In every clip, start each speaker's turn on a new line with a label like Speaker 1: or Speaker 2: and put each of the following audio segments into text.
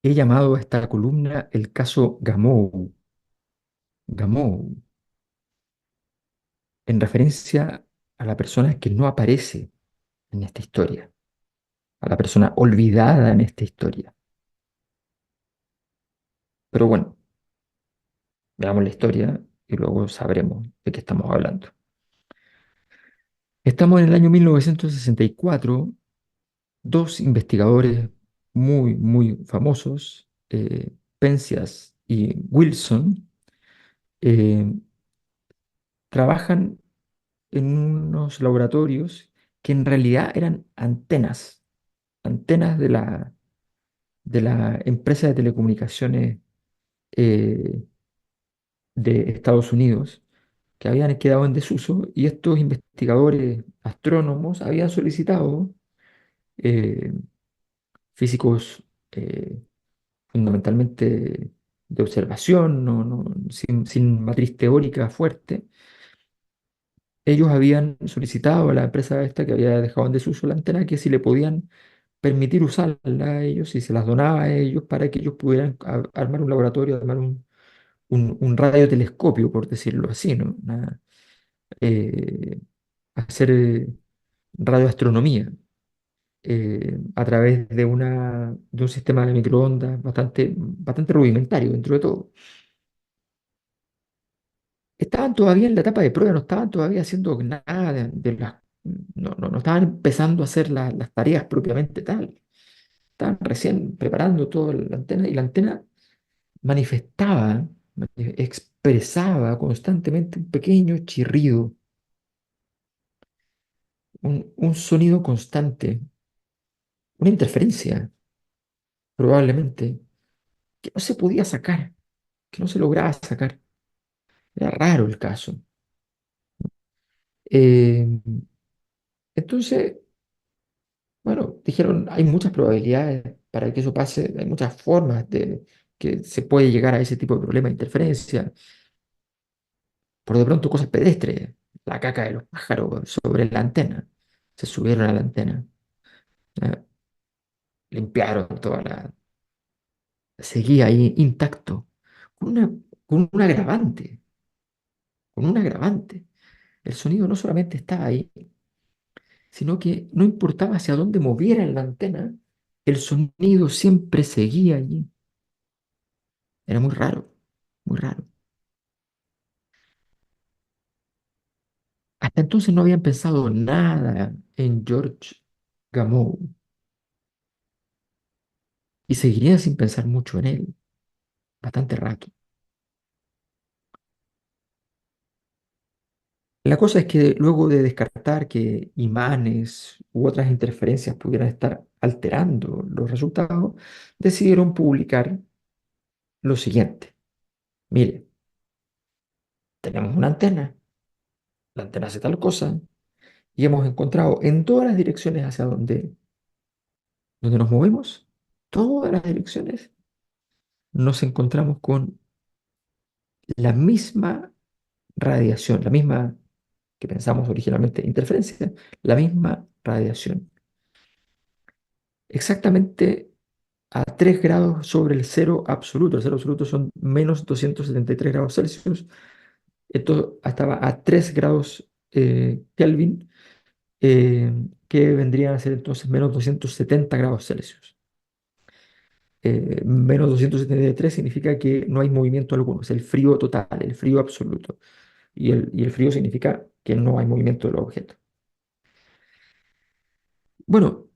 Speaker 1: He llamado a esta columna el caso Gamow, Gamow, en referencia a la persona que no aparece en esta historia, a la persona olvidada en esta historia. Pero bueno, veamos la historia y luego sabremos de qué estamos hablando. Estamos en el año 1964. Dos investigadores muy famosos, Penzias y Wilson, eh, trabajan en unos laboratorios que en realidad eran antenas de la empresa de telecomunicaciones eh, de Estados Unidos, que habían quedado en desuso, y estos investigadores astrónomos habían solicitado, eh, físicos fundamentalmente de observación, sin matriz teórica fuerte. Ellos habían solicitado a la empresa esta que había dejado en desuso la antena que si le podían permitir usarla a ellos y se las donaba a ellos para que ellos pudieran armar un laboratorio, armar un radiotelescopio, por decirlo así, ¿no? Eh, hacer radioastronomía a través de un sistema de microondas bastante rudimentario dentro de todo. Estaban todavía en la etapa de prueba, no estaban todavía haciendo nada no estaban empezando a hacer las tareas propiamente tal. Estaban recién preparando toda la antena y la antena manifestaba, expresaba constantemente un pequeño chirrido, un sonido constante, una interferencia probablemente, que no se podía sacar, que no se lograba sacar. Era raro el caso. Eh, entonces, bueno, dijeron, hay muchas probabilidades para que eso pase, hay muchas formas de que se puede llegar a ese tipo de problema de interferencia. Por de pronto cosas pedestres, la caca de los pájaros sobre la antena. Se subieron a la antena, ¿ya? Limpiaron toda la... Seguía ahí intacto, con una, con un agravante, con un agravante. El sonido no solamente estaba ahí, sino que no importaba hacia dónde movieran la antena, el sonido siempre seguía allí. Era muy raro, muy raro. Hasta entonces no habían pensado nada en George Gamow y seguirían sin pensar mucho en él, bastante rato. La cosa es que luego de descartar que imanes u otras interferencias pudieran estar alterando los resultados, decidieron publicar lo siguiente. Mire, tenemos una antena, la antena hace tal cosa, y hemos encontrado en todas las direcciones hacia donde nos movemos, todas las direcciones, nos encontramos con la misma radiación, la misma que pensamos originalmente interferencia, la misma radiación. Exactamente a 3 grados sobre el cero absoluto. El cero absoluto son menos 273 grados Celsius. Esto estaba a 3 grados Kelvin, que vendrían a ser entonces menos 270 grados Celsius. Menos 273 significa que no hay movimiento alguno, es el frío total, el frío absoluto. Y el frío significa que no hay movimiento de los objetos. Bueno,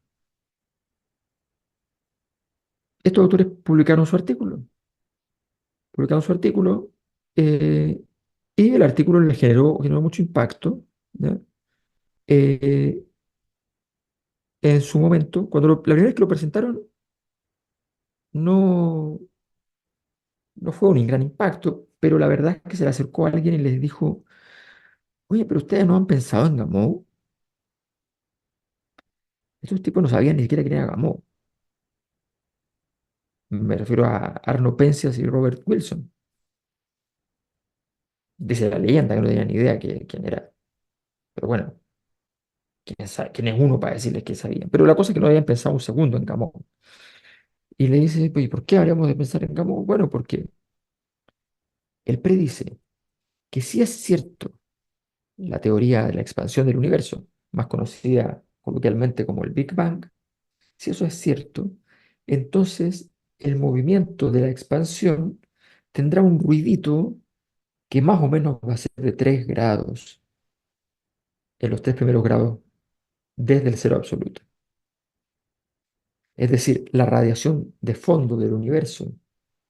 Speaker 1: estos autores publicaron su artículo, eh, y el artículo les generó mucho impacto, ¿ya? Eh, en su momento, la primera vez que lo presentaron, no, no fue un gran impacto, pero la verdad es que se le acercó a alguien y les dijo, oye, pero ustedes no han pensado en Gamow. Estos tipos no sabían ni siquiera quién era Gamow. Me refiero a Arno Penzias y Robert Wilson. Dice la leyenda que no tenían ni idea quién era. Pero bueno, quién es uno para decirles que sabían. Pero la cosa es que no habían pensado un segundo en Gamow. Y le dice, pues, ¿y por qué habríamos de pensar en Gamow? Bueno, porque él predice que si es cierto la teoría de la expansión del universo, más conocida coloquialmente como el Big Bang, si eso es cierto, entonces el movimiento de la expansión tendrá un ruidito que más o menos va a ser de 3 grados en los 3 primeros grados desde el cero absoluto. Es decir, la radiación de fondo del universo,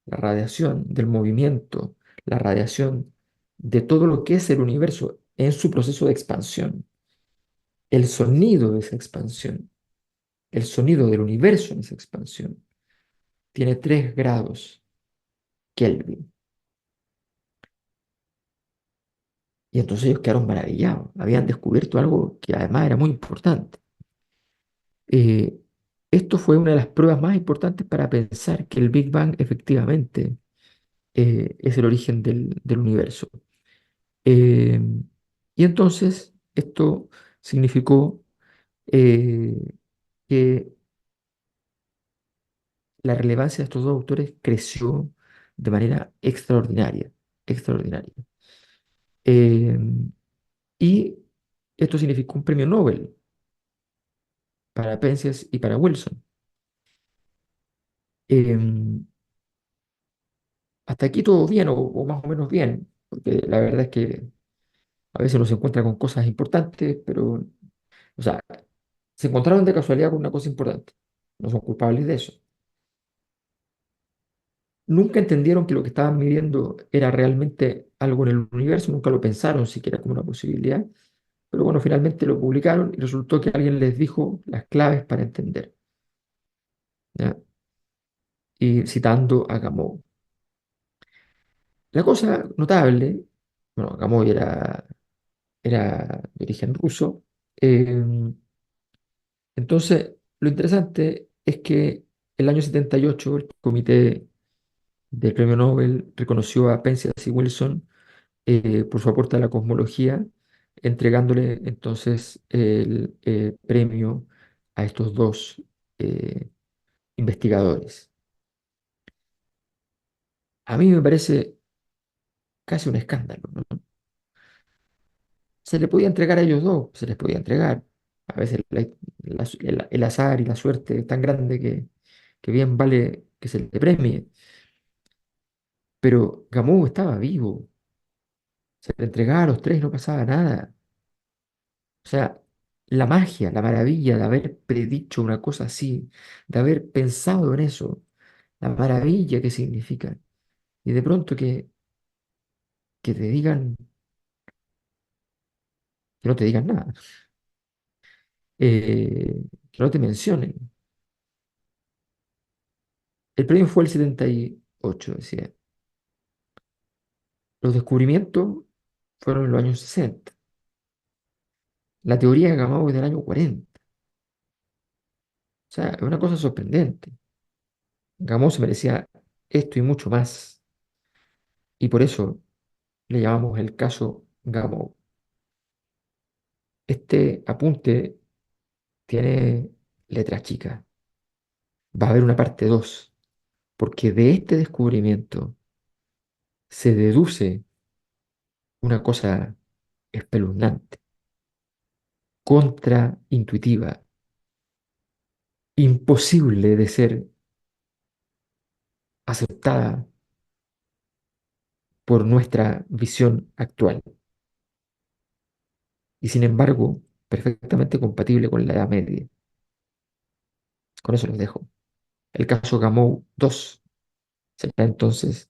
Speaker 1: la radiación del movimiento, la radiación de todo lo que es el universo en su proceso de expansión, el sonido de esa expansión, el sonido del universo en esa expansión, tiene 3 grados Kelvin. Y entonces ellos quedaron maravillados. Habían descubierto algo que además era muy importante. Eh, Esto fue una de las pruebas más importantes para pensar que el Big Bang efectivamente es el origen del universo. Eh, y entonces esto significó eh, que la relevancia de estos dos autores creció de manera extraordinaria, extraordinaria. Eh, y esto significó un premio Nobel para Penzias y para Wilson. Eh, Hasta aquí todo bien o más o menos bien, porque la verdad es que a veces uno se encuentra con cosas importantes, pero, o sea, se encontraron de casualidad con una cosa importante. No son culpables de eso. Nunca entendieron que lo que estaban midiendo era realmente algo en el universo, nunca lo pensaron siquiera como una posibilidad, pero bueno, finalmente lo publicaron y resultó que alguien les dijo las claves para entender, ¿ya? Y citando a Gamow. La cosa notable, bueno, Gamow era de origen ruso. Entonces, lo interesante es que el año 78 el comité del Premio Nobel reconoció a Penzias y Wilson por su aporte a la cosmología, entregándole entonces el premio a estos dos eh, investigadores. A mí me parece casi un escándalo, ¿no? Se le podía entregar a ellos dos, se les podía entregar. A veces el azar y la suerte es tan grande que bien vale que se le premie. Pero Gamow estaba vivo, se le entregaba a los tres y no pasaba nada. O sea, la magia, la maravilla de haber predicho una cosa así, de haber pensado en eso, la maravilla que significa. Y de pronto que te digan, que no te digan nada, que no te mencionen. El premio fue el 78, decía. Los descubrimientos fueron en los años 60. La teoría de Gamow es del año 40. O sea, es una cosa sorprendente. Gamow se merecía esto y mucho más. Y por eso le llamamos el caso Gamow. Este apunte tiene letra chica. Va a haber una parte 2 porque de este descubrimiento se deduce una cosa espeluznante, contraintuitiva, imposible de ser aceptada por nuestra visión actual y sin embargo perfectamente compatible con la Edad Media. Con eso los dejo. El caso Gamow 2 será entonces